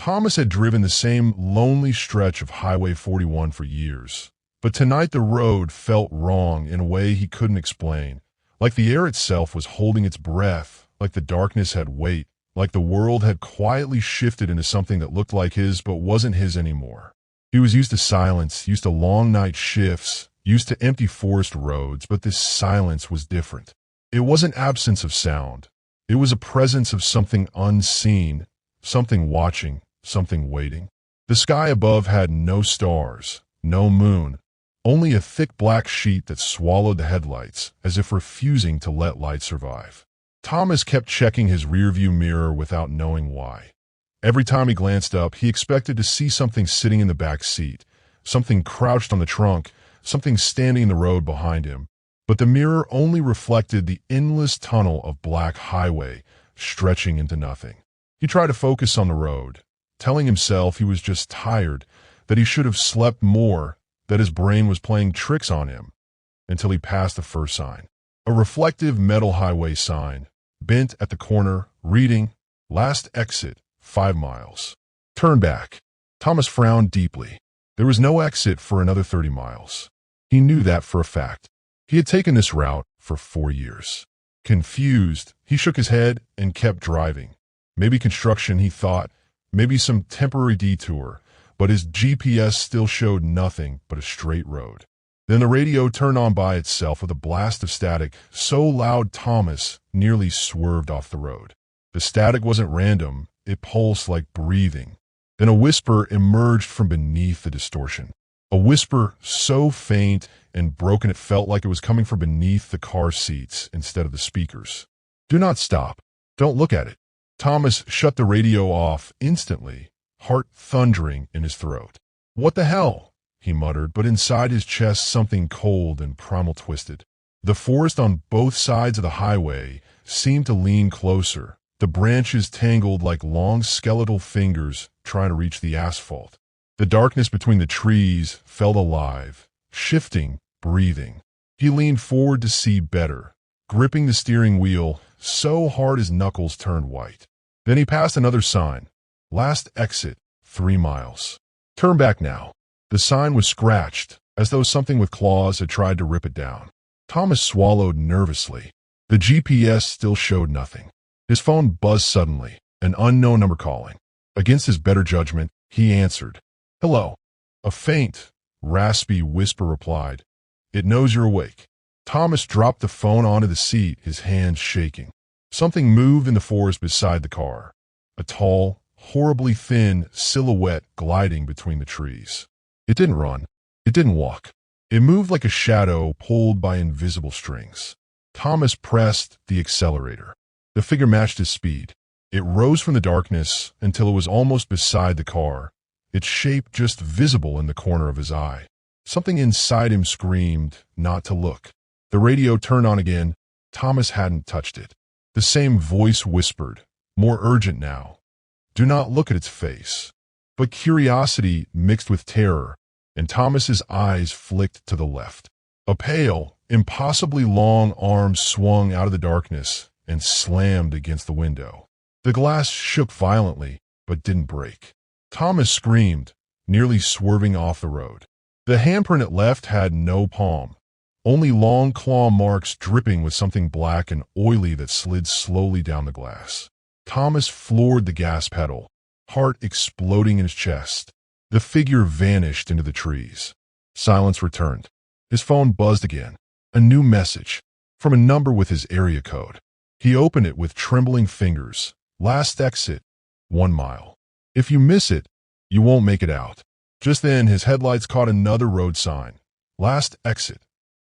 Thomas had driven the same lonely stretch of Highway 41 for years, but tonight the road felt wrong in a way he couldn't explain, like the air itself was holding its breath, like the darkness had weight, like the world had quietly shifted into something that looked like his but wasn't his anymore. He was used to silence, used to long night shifts, used to empty forest roads, but this silence was different. It wasn't absence of sound. It was a presence of something unseen, something watching, something waiting. The sky above had no stars, no moon, only a thick black sheet that swallowed the headlights, as if refusing to let light survive. Thomas kept checking his rearview mirror without knowing why. Every time he glanced up, he expected to see something sitting in the back seat, something crouched on the trunk, something standing in the road behind him. But the mirror only reflected the endless tunnel of black highway stretching into nothing. He tried to focus on the road, telling himself he was just tired, that he should have slept more, that his brain was playing tricks on him, until he passed the first sign. A reflective metal highway sign, bent at the corner, reading, "Last exit, 5 miles. Turn back." Thomas frowned deeply. There was no exit for another 30 miles. He knew that for a fact. He had taken this route for 4 years. Confused, he shook his head and kept driving. Maybe construction, he thought, maybe some temporary detour, but his GPS still showed nothing but a straight road. Then the radio turned on by itself with a blast of static so loud Thomas nearly swerved off the road. The static wasn't random, it pulsed like breathing. Then a whisper emerged from beneath the distortion. A whisper so faint and broken it felt like it was coming from beneath the car seats instead of the speakers. "Do not stop. Don't look at it." Thomas shut the radio off instantly, heart thundering in his throat. "What the hell?" he muttered, but inside his chest something cold and primal twisted. The forest on both sides of the highway seemed to lean closer, the branches tangled like long skeletal fingers trying to reach the asphalt. The darkness between the trees felt alive, shifting, breathing. He leaned forward to see better, gripping the steering wheel so hard his knuckles turned white. Then he passed another sign. "Last exit, 3 miles. Turn back now." The sign was scratched, as though something with claws had tried to rip it down. Thomas swallowed nervously. The GPS still showed nothing. His phone buzzed suddenly, an unknown number calling. Against his better judgment, he answered. "Hello." A faint, raspy whisper replied. "It knows you're awake." Thomas dropped the phone onto the seat, his hands shaking. Something moved in the forest beside the car. A tall, horribly thin silhouette gliding between the trees. It didn't run. It didn't walk. It moved like a shadow pulled by invisible strings. Thomas pressed the accelerator. The figure matched his speed. It rose from the darkness until it was almost beside the car, its shape just visible in the corner of his eye. Something inside him screamed not to look. The radio turned on again. Thomas hadn't touched it. The same voice whispered, more urgent now. "Do not look at its face." But curiosity mixed with terror, and Thomas's eyes flicked to the left. A pale, impossibly long arm swung out of the darkness and slammed against the window. The glass shook violently, but didn't break. Thomas screamed, nearly swerving off the road. The handprint it left had no palm, only long claw marks dripping with something black and oily that slid slowly down the glass. Thomas floored the gas pedal, heart exploding in his chest. The figure vanished into the trees. Silence returned. His phone buzzed again. A new message, from a number with his area code. He opened it with trembling fingers. "Last exit, 1 mile. If you miss it, you won't make it out." Just then, his headlights caught another road sign. "Last exit,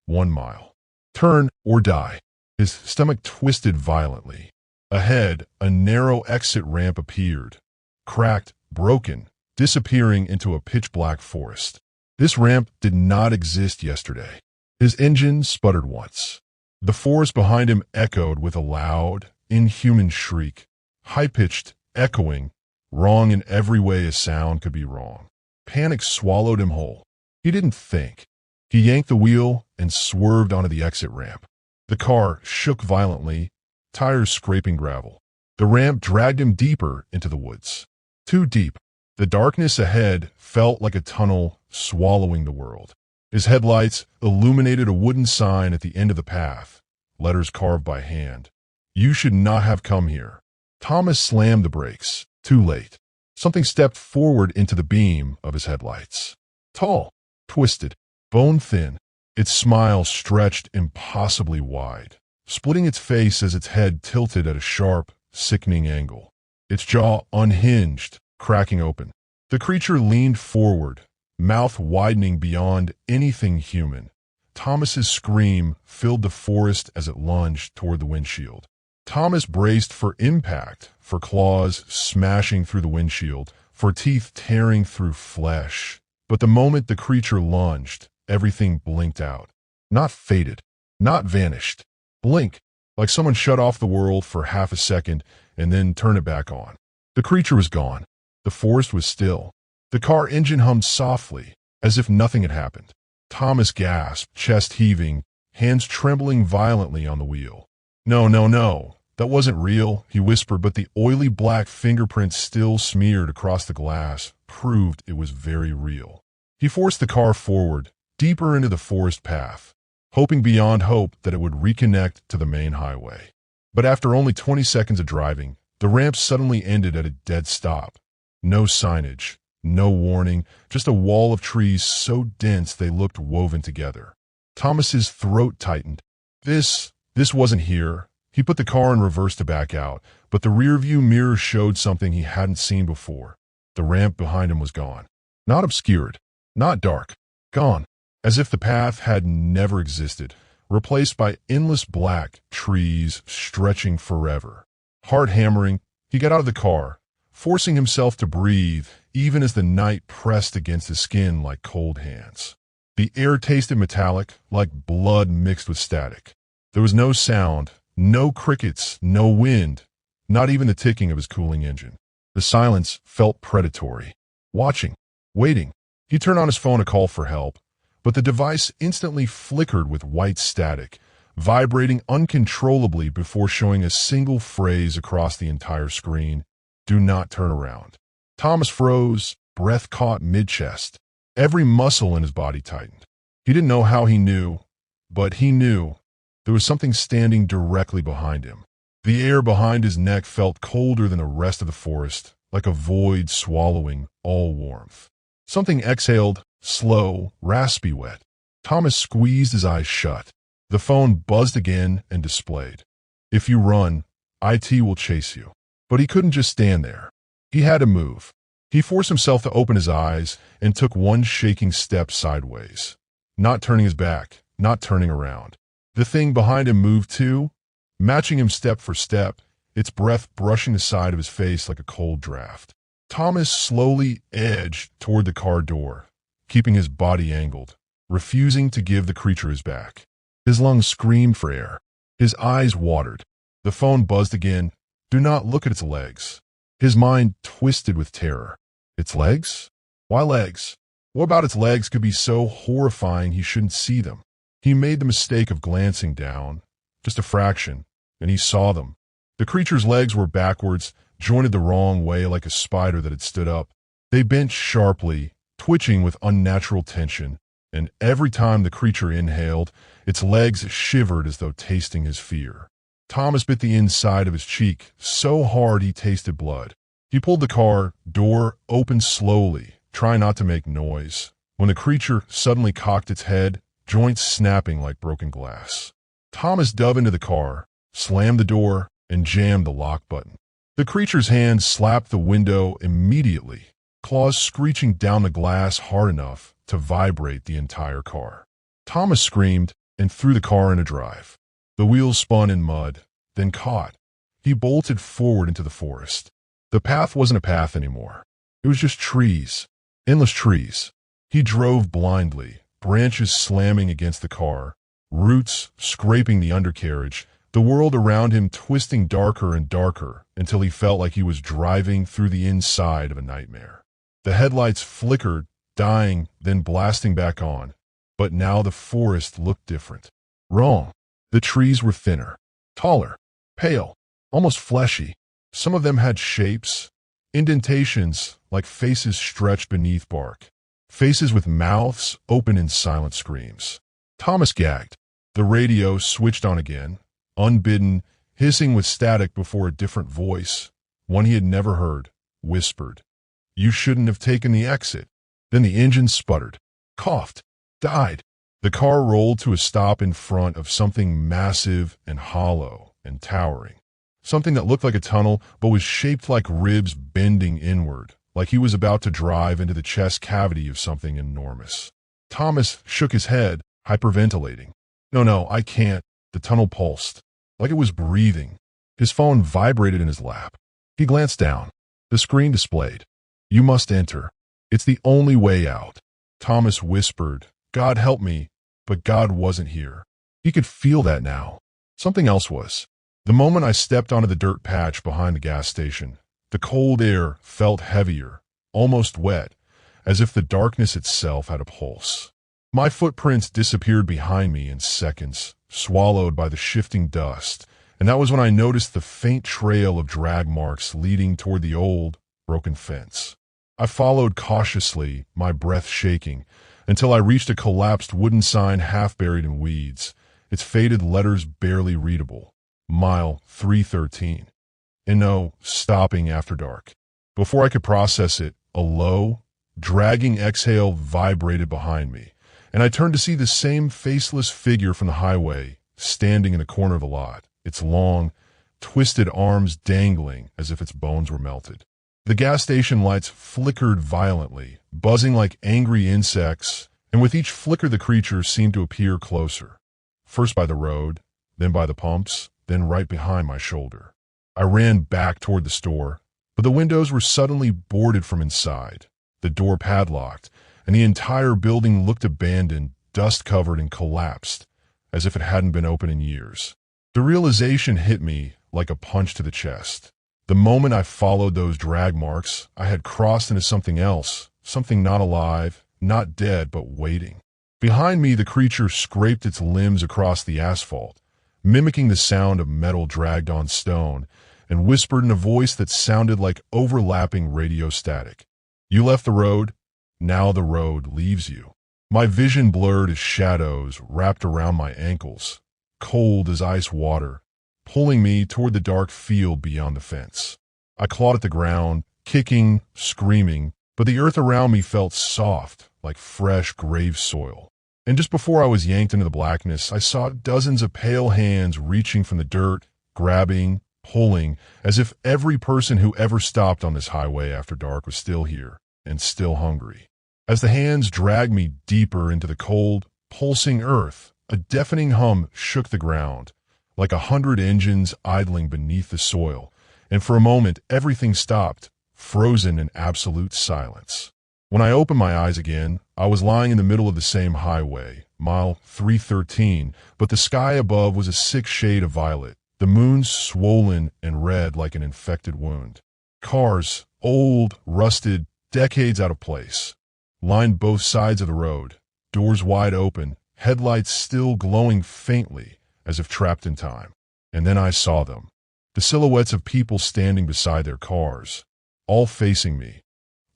1 mile. Turn or die." His stomach twisted violently. Ahead, a narrow exit ramp appeared, cracked, broken, disappearing into a pitch-black forest. This ramp did not exist yesterday. His engine sputtered once. The forest behind him echoed with a loud, inhuman shriek, high-pitched, echoing, wrong in every way a sound could be wrong. Panic swallowed him whole. He didn't think. He yanked the wheel and swerved onto the exit ramp. The car shook violently, tires scraping gravel. The ramp dragged him deeper into the woods. Too deep. The darkness ahead felt like a tunnel swallowing the world. His headlights illuminated a wooden sign at the end of the path, letters carved by hand. "You should not have come here." Thomas slammed the brakes. Too late. Something stepped forward into the beam of his headlights. Tall, twisted, bone-thin, its smile stretched impossibly wide, splitting its face as its head tilted at a sharp, sickening angle. Its jaw unhinged, cracking open. The creature leaned forward, mouth widening beyond anything human. Thomas's scream filled the forest as it lunged toward the windshield. Thomas braced for impact, for claws smashing through the windshield, for teeth tearing through flesh. But the moment the creature lunged, everything blinked out. Not faded, not vanished. Blink, like someone shut off the world for half a second and then turned it back on. The creature was gone. The forest was still. The car engine hummed softly, as if nothing had happened. Thomas gasped, chest heaving, hands trembling violently on the wheel. "No, no, no. That wasn't real," he whispered, but the oily black fingerprints still smeared across the glass proved it was very real. He forced the car forward, deeper into the forest path, hoping beyond hope that it would reconnect to the main highway. But after only 20 seconds of driving, the ramp suddenly ended at a dead stop. No signage, no warning, just a wall of trees so dense they looked woven together. Thomas's throat tightened. This wasn't here. He put the car in reverse to back out, but the rearview mirror showed something he hadn't seen before. The ramp behind him was gone. Not obscured, not dark. Gone, as if the path had never existed, replaced by endless black trees stretching forever. Heart hammering, he got out of the car, forcing himself to breathe even as the night pressed against his skin like cold hands. The air tasted metallic, like blood mixed with static. There was no sound, no crickets, no wind, not even the ticking of his cooling engine. The silence felt predatory. Watching, waiting. He turned on his phone to call for help, but the device instantly flickered with white static, vibrating uncontrollably before showing a single phrase across the entire screen: "Do not turn around." Thomas froze, breath caught mid-chest. Every muscle in his body tightened. He didn't know how he knew, but he knew. There was something standing directly behind him. The air behind his neck felt colder than the rest of the forest, like a void swallowing all warmth. Something exhaled, slow, raspy wet. Thomas squeezed his eyes shut. The phone buzzed again and displayed. "If you run, IT will chase you." But he couldn't just stand there. He had to move. He forced himself to open his eyes and took one shaking step sideways. Not turning his back, not turning around. The thing behind him moved too, matching him step for step, its breath brushing the side of his face like a cold draft. Thomas slowly edged toward the car door, keeping his body angled, refusing to give the creature his back. His lungs screamed for air. His eyes watered. The phone buzzed again. "Do not look at its legs." His mind twisted with terror. Its legs? Why legs? What about its legs could be so horrifying he shouldn't see them? He made the mistake of glancing down, just a fraction, and he saw them. The creature's legs were backwards, jointed the wrong way like a spider that had stood up. They bent sharply, twitching with unnatural tension, and every time the creature inhaled, its legs shivered as though tasting his fear. Thomas bit the inside of his cheek so hard he tasted blood. He pulled the car door open slowly, trying not to make noise, when the creature suddenly cocked its head, joints snapping like broken glass. Thomas dove into the car, slammed the door, and jammed the lock button. The creature's hand slapped the window immediately, claws screeching down the glass hard enough to vibrate the entire car. Thomas screamed and threw the car into drive. The wheels spun in mud, then caught. He bolted forward into the forest. The path wasn't a path anymore. It was just trees, endless trees. He drove blindly, branches slamming against the car, roots scraping the undercarriage, the world around him twisting darker and darker until he felt like he was driving through the inside of a nightmare. The headlights flickered, dying, then blasting back on. But now the forest looked different. Wrong. The trees were thinner, taller, pale, almost fleshy. Some of them had shapes, Indentations, like faces stretched beneath bark. Faces with mouths open in silent screams. Thomas gagged. The radio switched on again, unbidden, hissing with static before a different voice, one he had never heard, whispered, "You shouldn't have taken the exit." Then the engine sputtered, coughed, died. The car rolled to a stop in front of something massive and hollow and towering. Something that looked like a tunnel but was shaped like ribs bending inward, like he was about to drive into the chest cavity of something enormous. Thomas shook his head, hyperventilating. No, I can't. The tunnel pulsed, like it was breathing. His phone vibrated in his lap. He glanced down. The screen displayed, "You must enter. It's the only way out." Thomas whispered, "God help me," but God wasn't here. He could feel that now. Something else was. The moment I stepped onto the dirt patch behind the gas station, the cold air felt heavier, almost wet, as if the darkness itself had a pulse. My footprints disappeared behind me in seconds, swallowed by the shifting dust, and that was when I noticed the faint trail of drag marks leading toward the old, broken fence. I followed cautiously, my breath shaking, until I reached a collapsed wooden sign half buried in weeds, its faded letters barely readable. Mile 313. And no, stopping after dark. Before I could process it, a low, dragging exhale vibrated behind me, and I turned to see the same faceless figure from the highway, standing in the corner of the lot, its long, twisted arms dangling as if its bones were melted. The gas station lights flickered violently, buzzing like angry insects, and with each flicker the creature seemed to appear closer. First by the road, then by the pumps, then right behind my shoulder. I ran back toward the store, but the windows were suddenly boarded from inside, the door padlocked, and the entire building looked abandoned, dust-covered and collapsed, as if it hadn't been open in years. The realization hit me like a punch to the chest. The moment I followed those drag marks, I had crossed into something else, something not alive, not dead, but waiting. Behind me, the creature scraped its limbs across the asphalt, mimicking the sound of metal dragged on stone, and whispered in a voice that sounded like overlapping radio static. "You left the road. Now the road leaves you." My vision blurred as shadows wrapped around my ankles, cold as ice water, pulling me toward the dark field beyond the fence. I clawed at the ground, kicking, screaming, but the earth around me felt soft, like fresh grave soil. And just before I was yanked into the blackness, I saw dozens of pale hands reaching from the dirt, grabbing, pulling, as if every person who ever stopped on this highway after dark was still here, and still hungry. As the hands dragged me deeper into the cold, pulsing earth, a deafening hum shook the ground, like 100 engines idling beneath the soil, and for a moment everything stopped, frozen in absolute silence. When I opened my eyes again, I was lying in the middle of the same highway, mile 313, but the sky above was a sick shade of violet, the moon swollen and red like an infected wound. Cars, old, rusted, decades out of place, lined both sides of the road, doors wide open, headlights still glowing faintly, as if trapped in time. And then I saw them, the silhouettes of people standing beside their cars, all facing me,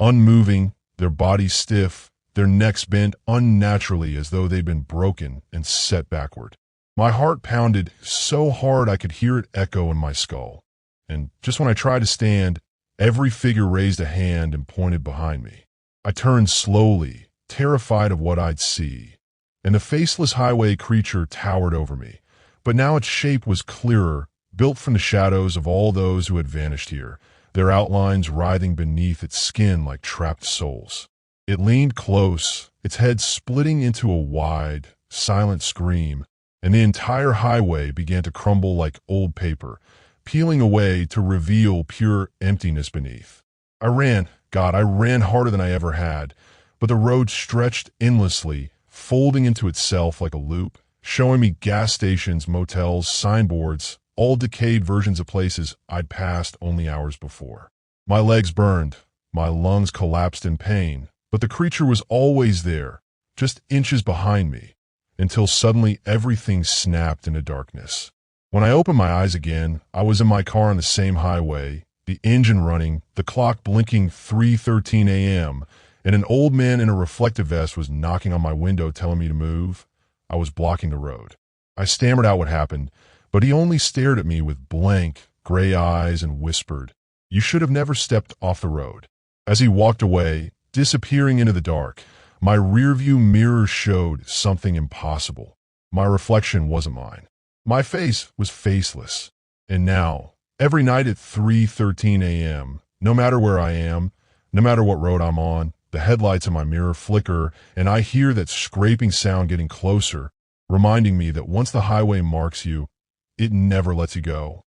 unmoving, their bodies stiff, their necks bent unnaturally as though they'd been broken and set backward. My heart pounded so hard I could hear it echo in my skull. And just when I tried to stand, every figure raised a hand and pointed behind me. I turned slowly, terrified of what I'd see, and the faceless highway creature towered over me. But now its shape was clearer, built from the shadows of all those who had vanished here, their outlines writhing beneath its skin like trapped souls. It leaned close, its head splitting into a wide, silent scream, and the entire highway began to crumble like old paper, peeling away to reveal pure emptiness beneath. I ran harder than I ever had, but the road stretched endlessly, folding into itself like a loop, showing me gas stations, motels, signboards, all decayed versions of places I'd passed only hours before. My legs burned, my lungs collapsed in pain, but the creature was always there, just inches behind me, until suddenly everything snapped into darkness. When I opened my eyes again, I was in my car on the same highway, the engine running, the clock blinking 3:13 a.m., and an old man in a reflective vest was knocking on my window telling me to move. I was blocking the road. I stammered out what happened, but he only stared at me with blank, gray eyes and whispered, "You should have never stepped off the road." As he walked away, disappearing into the dark, my rearview mirror showed something impossible. My reflection wasn't mine. My face was faceless. And now, every night at 3:13 a.m., no matter where I am, no matter what road I'm on, the headlights in my mirror flicker, and I hear that scraping sound getting closer, reminding me that once the highway marks you, it never lets you go.